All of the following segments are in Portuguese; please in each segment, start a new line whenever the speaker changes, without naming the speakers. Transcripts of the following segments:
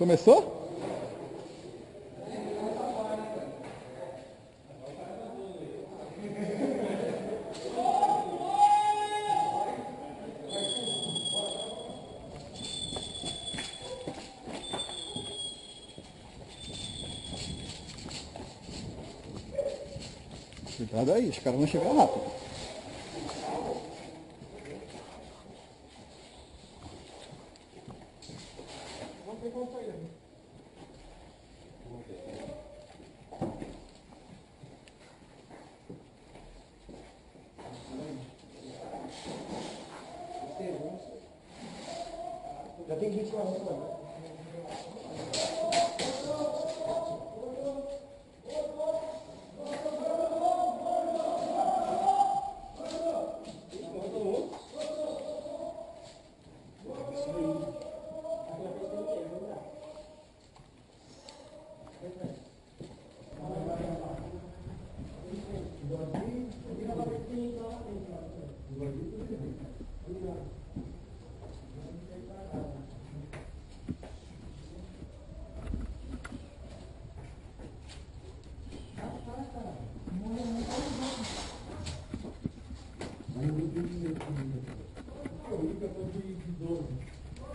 Começou? Cuidado aí, os caras vão chegar rápido.
Já tem gente lá, né?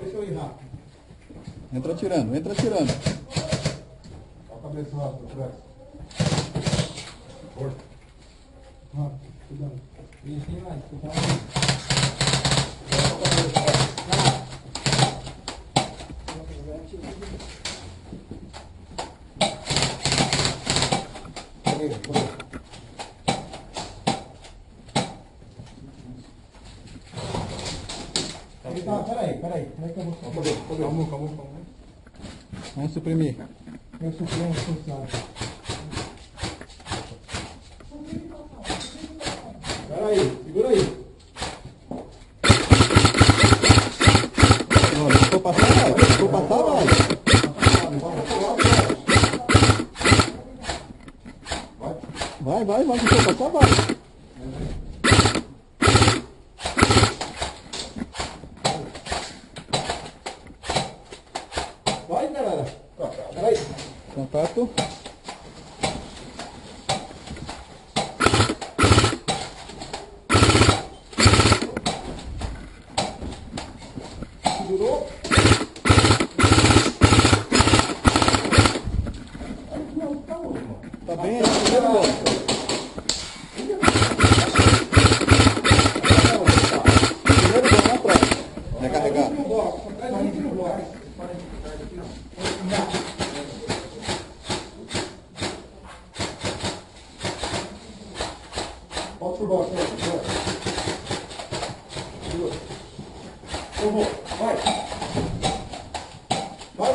Deixa eu ir rápido.
Entra atirando, entra atirando.
Olha a cabeça rápido, atrás. Força. Rápido, cuidado.
Isso, tem mais, cuidado.
Olha a cabeça rápido. Peraí que eu vou... Calma.
Vamos suprimir.
Eu supremo o funcionário.
Peraí, segura aí.
Olha, se for passar, vai. Se for passar, vai. Vai. Se for passar, vai.
Vai, galera. Peraí.
Contato.
Segurou.
Tá bem, é o primeiro bloco. Primeiro bloco na próxima. Recarregar.
Volta pro bloco. Eu vou. Vai. Vai.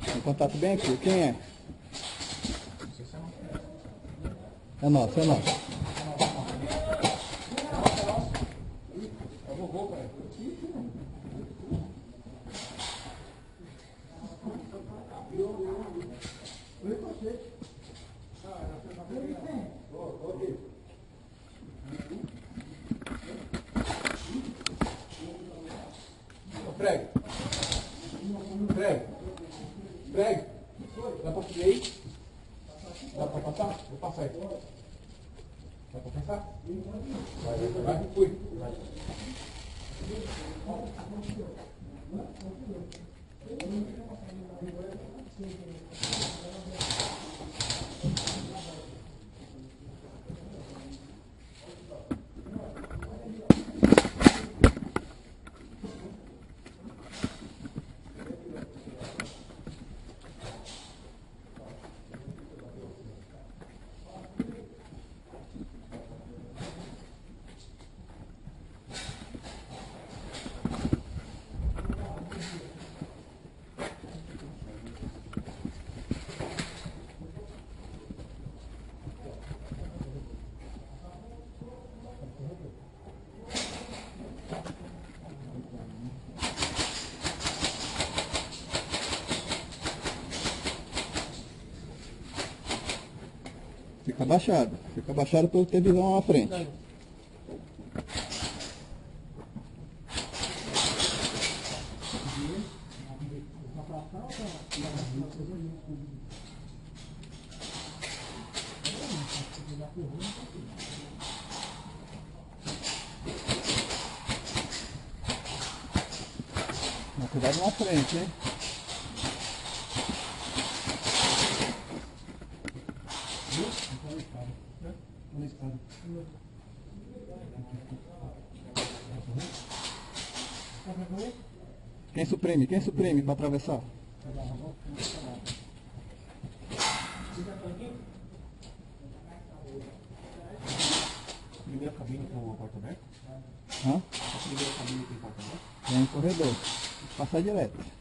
Tem contato bem aqui. Quem é? É nosso.
Prego. Dá pra fazer aí? Dá pra passar? Vou passar aí. Dá pra passar? Vai, fui.
Fica abaixado. Fica abaixado para eu ter visão à frente. Mas cuidado na frente, hein? Quem suprime? Quem suprime para atravessar?
Primeira cabine com a porta aberta?
Hã?
A primeira cabine tem porta aberta?
Tem um corredor. Passar direto.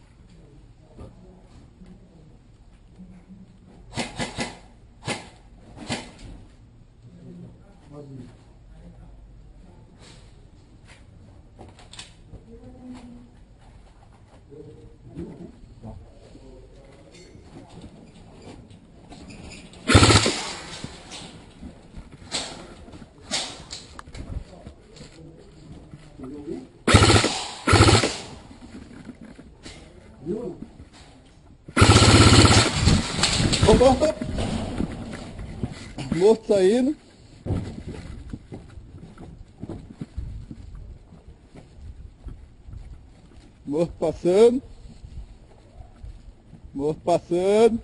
Opa! Morto saindo. Morto passando. Morto passando.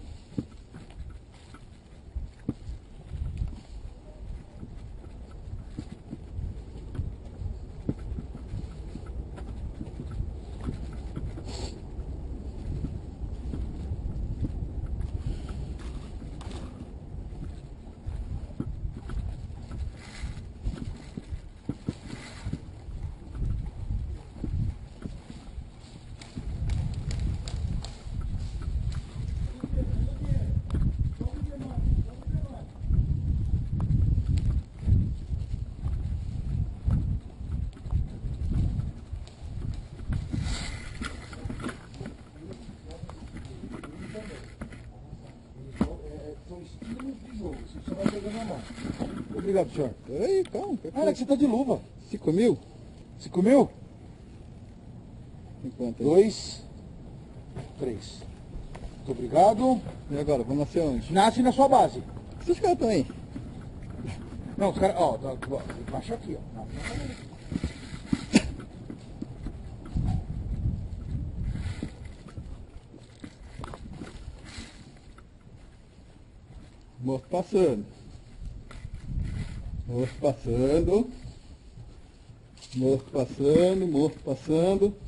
São estilos de jogo, você só vai pegando a mão.
Obrigado, senhor. Peraí, calma.
Cara, que você tá de luva.
5 mil?
5 mil?
Enquanto aí.
2, 3. Muito obrigado.
E agora, vamos nascer onde?
Nasce na sua base.
Esses caras estão aí.
Não, os caras, ó, baixa aqui, ó. Não.
Morto passando. Morto passando. Morto passando, morto passando.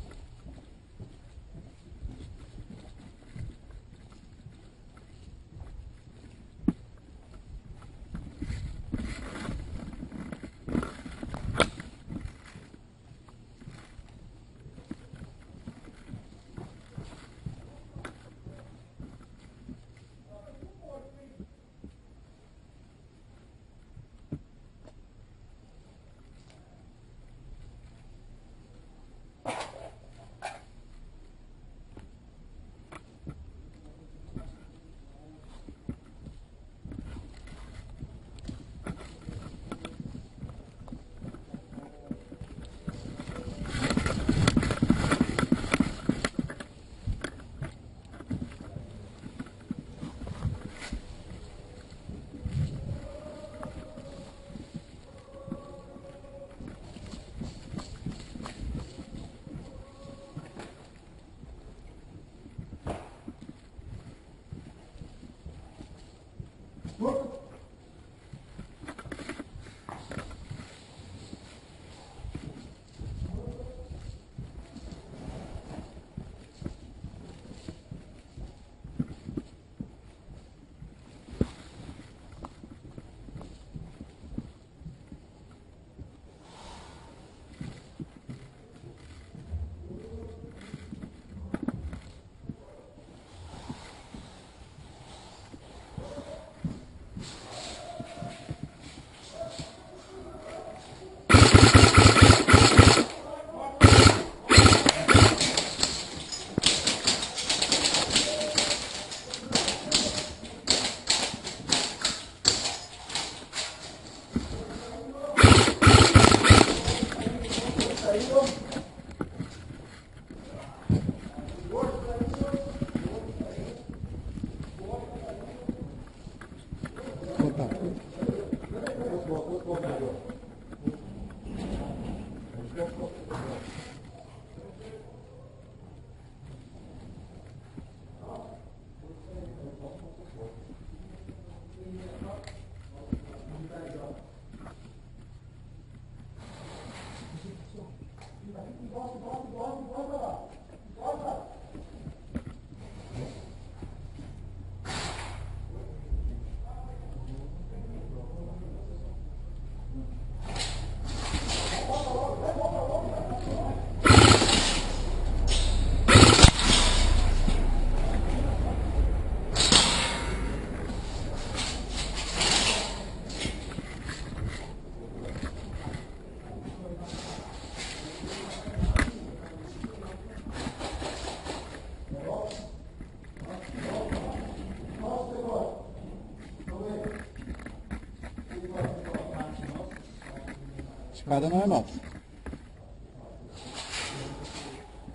escada não é nossa.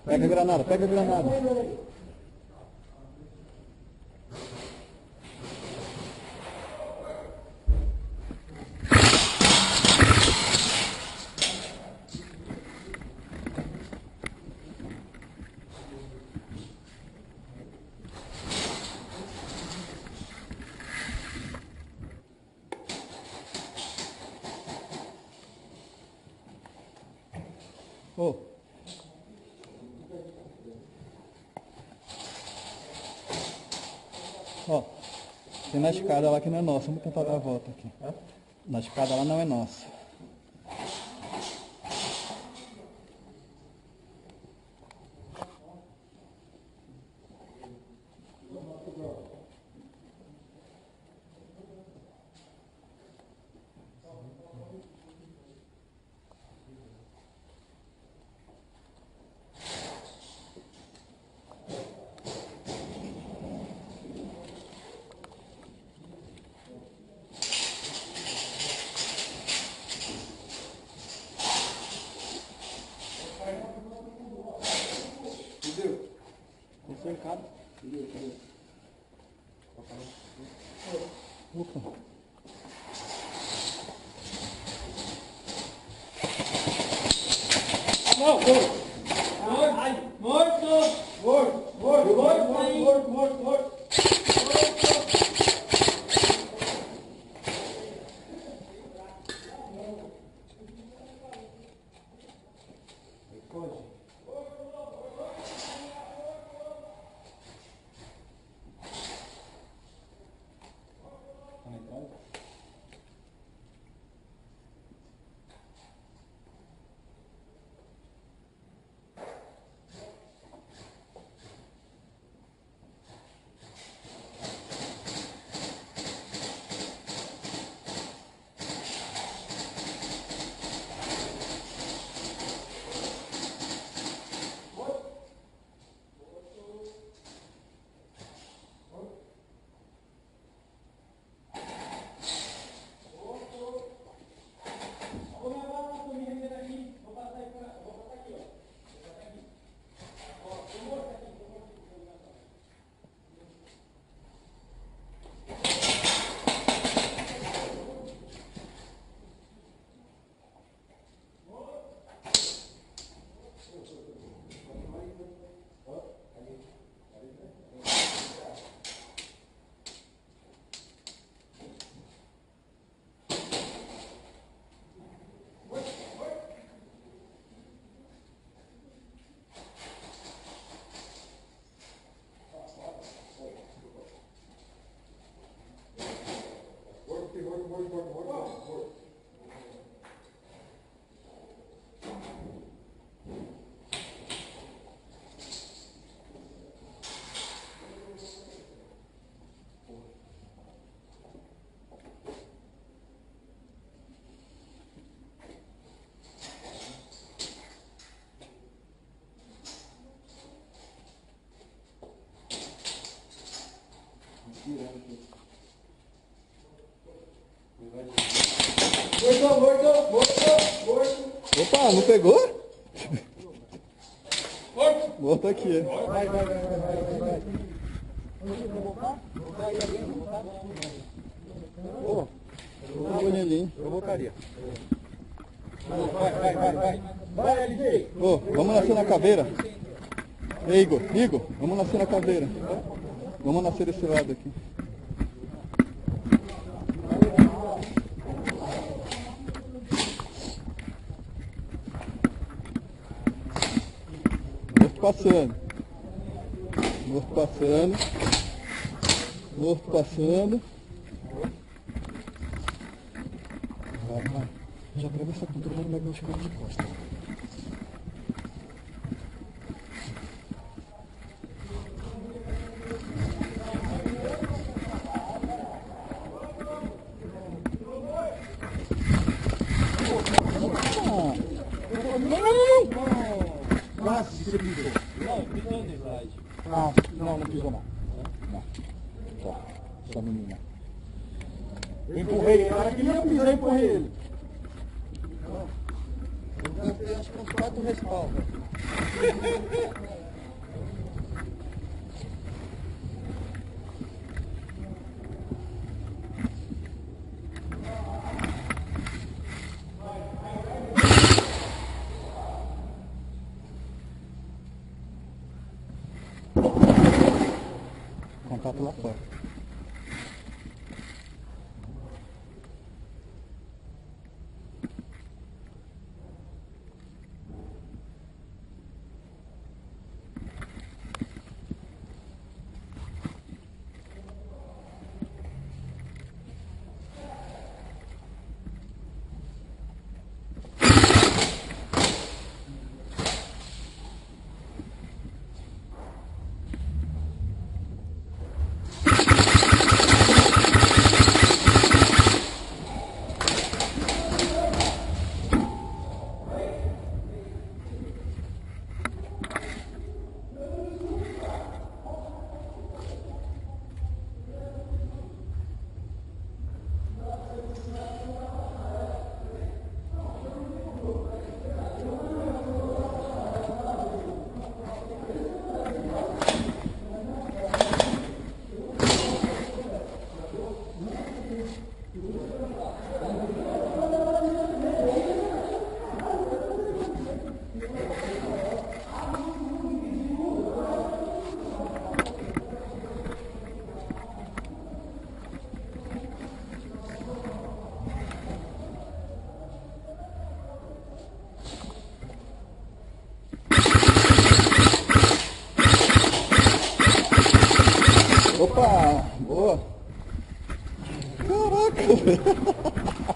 Pega a granada, pega a granada. Ô. Ó, tem na escada lá que não é nossa. Vamos tentar dar a volta aqui. Na escada lá não é nossa. Tô cercado. Opa.
Não, morto. Morto.
Opa, não pegou? Morto aqui.
Vai.
Ô, bonitão.
Provocaria.
Vai, LJ.
Ô, vamos nascer na caveira. Ei, Igor, vamos nascer na caveira. Vamos nascer desse lado aqui. Morto passando. Vai. Já atravessa a controle, vai pegar os caras de costas.
Quase você pisou. Não pisou não.
Só menina.
Empurrei ele. Na hora que ele ia pisar, empurrei ele.
Eu acho que uns 4 respaldos. Contato lá fora. Opa, boa. Caraca, velho.